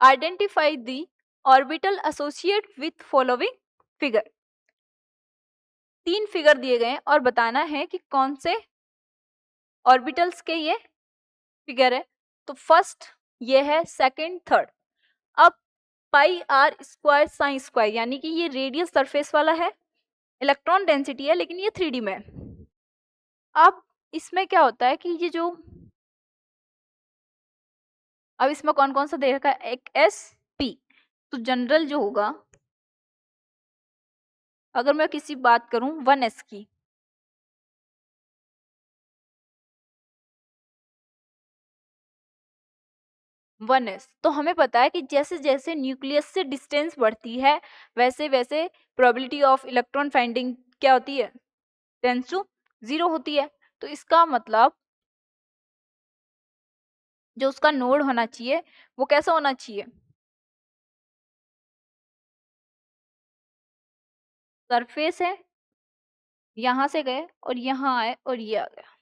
Identify the orbital associate with following figure. 3 figure दिए गए हैं और बताना है कि कौन से ऑर्बिटल्स के ये फिगर है। तो फर्स्ट ये है, सेकंड, थर्ड। अब पाई आर स्क्वायर साइन स्क्वायर यानी कि ये रेडियस सरफेस वाला है, इलेक्ट्रॉन डेंसिटी है, लेकिन ये 3D में है। अब इसमें क्या होता है कि ये जो, अब इसमें कौन कौन सा दे रखा है, एक एस पी। तो जनरल जो होगा, अगर मैं किसी बात करूं 1s की, वन एस, तो हमें पता है कि जैसे जैसे न्यूक्लियस से डिस्टेंस बढ़ती है वैसे वैसे प्रोबेबिलिटी ऑफ इलेक्ट्रॉन फाइंडिंग क्या होती है, टेंस टू 0 होती है। तो इसका मतलब जो उसका नोड होना चाहिए वो कैसा होना चाहिए, सरफेस है, यहां से गए और यहां आए और ये आ गया।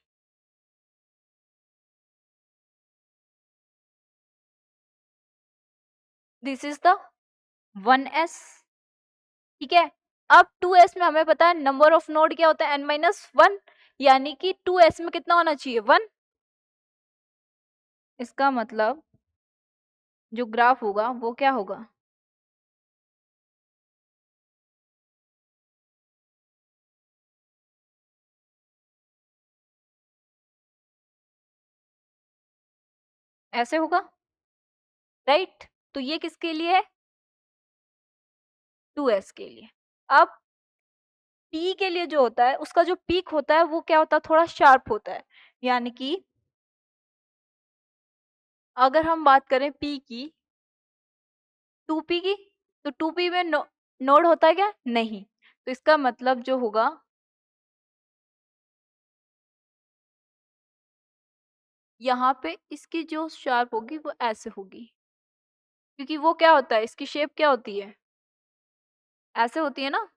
This is the 1s। ठीक है। अब 2s में हमें पता है नंबर ऑफ नोड क्या होता है, n-1, यानी कि 2s में कितना होना चाहिए, 1। इसका मतलब जो ग्राफ होगा वो क्या होगा, ऐसे होगा, राइट। तो ये किसके लिए है, 2s के लिए। अब p के लिए जो होता है उसका जो पीक होता है वो क्या होता है, थोड़ा शार्प होता है। यानी कि अगर हम बात करें p की, 2p की, तो 2p में नोड होता है क्या, नहीं। तो इसका मतलब जो होगा, यहाँ पे इसकी जो शार्प होगी वो ऐसे होगी, क्योंकि वो क्या होता है, इसकी शेप क्या होती है, ऐसे होती है ना।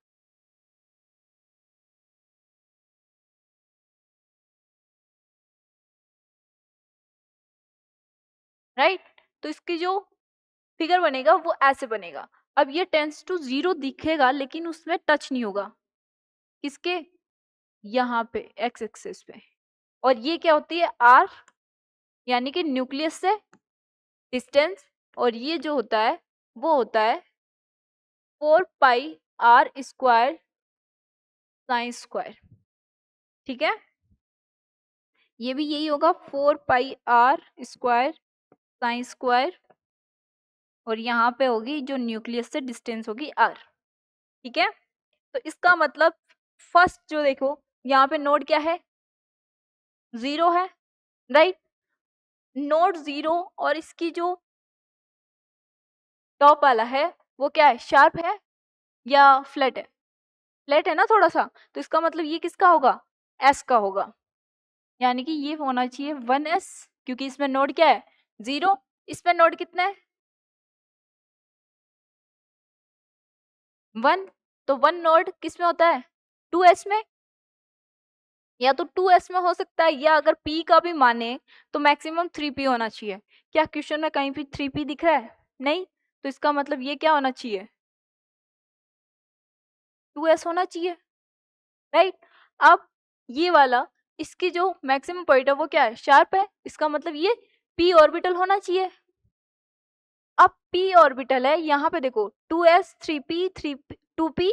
राइट। तो इसकी जो फिगर बनेगा वो ऐसे बनेगा। अब ये टेंस टू 0 दिखेगा लेकिन उसमें टच नहीं होगा, किसके, यहाँ पे एक्स एक्सिस पे। और ये क्या होती है, आर, यानी कि न्यूक्लियस से डिस्टेंस। और ये जो होता है वो होता है 4πr² साइन स्क्वायर। ठीक है, ये भी यही होगा, 4πr² साइन स्क्वायर। और यहाँ पे होगी जो न्यूक्लियस से डिस्टेंस होगी आर। ठीक है। तो इसका मतलब फर्स्ट जो देखो, यहाँ पे नोड क्या है, 0 है, राइट। नोड 0 और इसकी जो टॉप वाला है वो क्या है, शार्प है या फ्लैट है, फ्लैट है ना थोड़ा सा। तो इसका मतलब ये किसका होगा, एस का होगा। यानी कि ये होना चाहिए 1s, क्योंकि इसमें नोड क्या है, 0। इसमें नोड कितना है, 1। तो 1 नोड किस में होता है, 2s में। या तो 2s में हो सकता है, या अगर p का भी माने तो मैक्सिमम 3p होना चाहिए। क्या क्वेश्चन में कहीं भी 3p दिख रहा है, नहीं। तो इसका मतलब ये क्या होना चाहिए, 2s होना चाहिए, राइट। अब ये वाला, इसकी जो मैक्सिमम पॉइंट है वो क्या है, शार्प है। इसका मतलब ये p ऑर्बिटल होना चाहिए। अब p ऑर्बिटल है, यहाँ पे देखो 2s 3p 3p 2p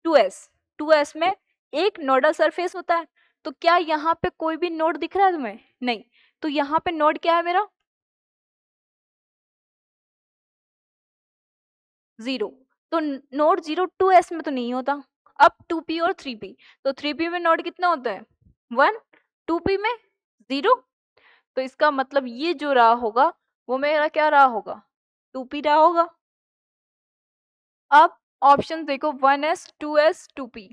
2s, 2s में एक नोडल सरफेस होता है। तो क्या यहाँ पे कोई भी नोड दिख रहा है तुम्हें, नहीं। तो यहाँ पे नोड क्या है मेरा, 0। तो नोड 0 2s में तो नहीं होता। अब 2p और 3p, तो 3p में नोड कितना होता है, 1, 2p में 0। तो इसका मतलब ये जो रहा होगा वो मेरा क्या रहा होगा, 2p रहा होगा। अब ऑप्शन देखो, 1s 2s 2p,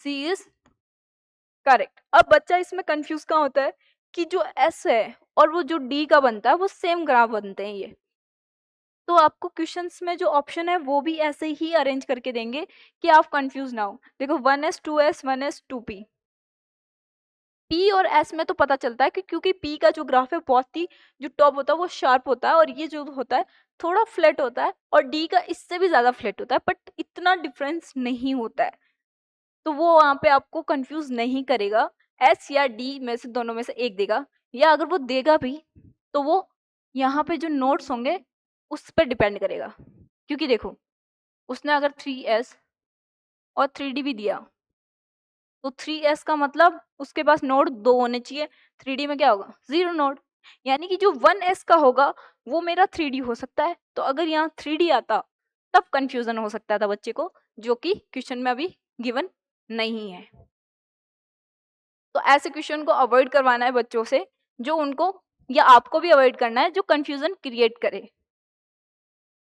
C is correct. अब बच्चा इसमें कंफ्यूज कहाँ होता है कि जो s है और वो जो d का बनता है वो सेम ग्राफ बनते हैं ये। तो आपको क्वेश्चंस में जो ऑप्शन है वो भी ऐसे ही अरेंज करके देंगे कि आप कंफ्यूज ना हो। देखो 1s 2s 1s 2p, p और s में तो पता चलता है कि क्योंकि p का जो ग्राफ है बहुत ही, जो टॉप होता है वो शार्प होता है और ये जो होता है थोड़ा फ्लैट होता है और डी का इससे भी ज़्यादा फ्लैट होता है, बट इतना डिफरेंस नहीं होता है, तो वो वहाँ पे आपको कंफ्यूज नहीं करेगा। एस या डी में से दोनों में से एक देगा, या अगर वो देगा भी तो वो यहाँ पे जो नोट्स होंगे उस पर डिपेंड करेगा, क्योंकि देखो उसने अगर 3s और 3d भी दिया तो 3s का मतलब उसके पास नोड 2 होने चाहिए, 3d में क्या होगा 0 नोड, यानी कि जो 1s का होगा वो मेरा 3d हो सकता है। तो अगर यहाँ 3d आता तब कंफ्यूजन हो सकता था बच्चे को, जो कि क्वेश्चन में अभी गिवन नहीं है। तो ऐसे क्वेश्चन को अवॉइड करवाना है बच्चों से, जो उनको या आपको भी अवॉइड करना है जो कंफ्यूजन क्रिएट करे।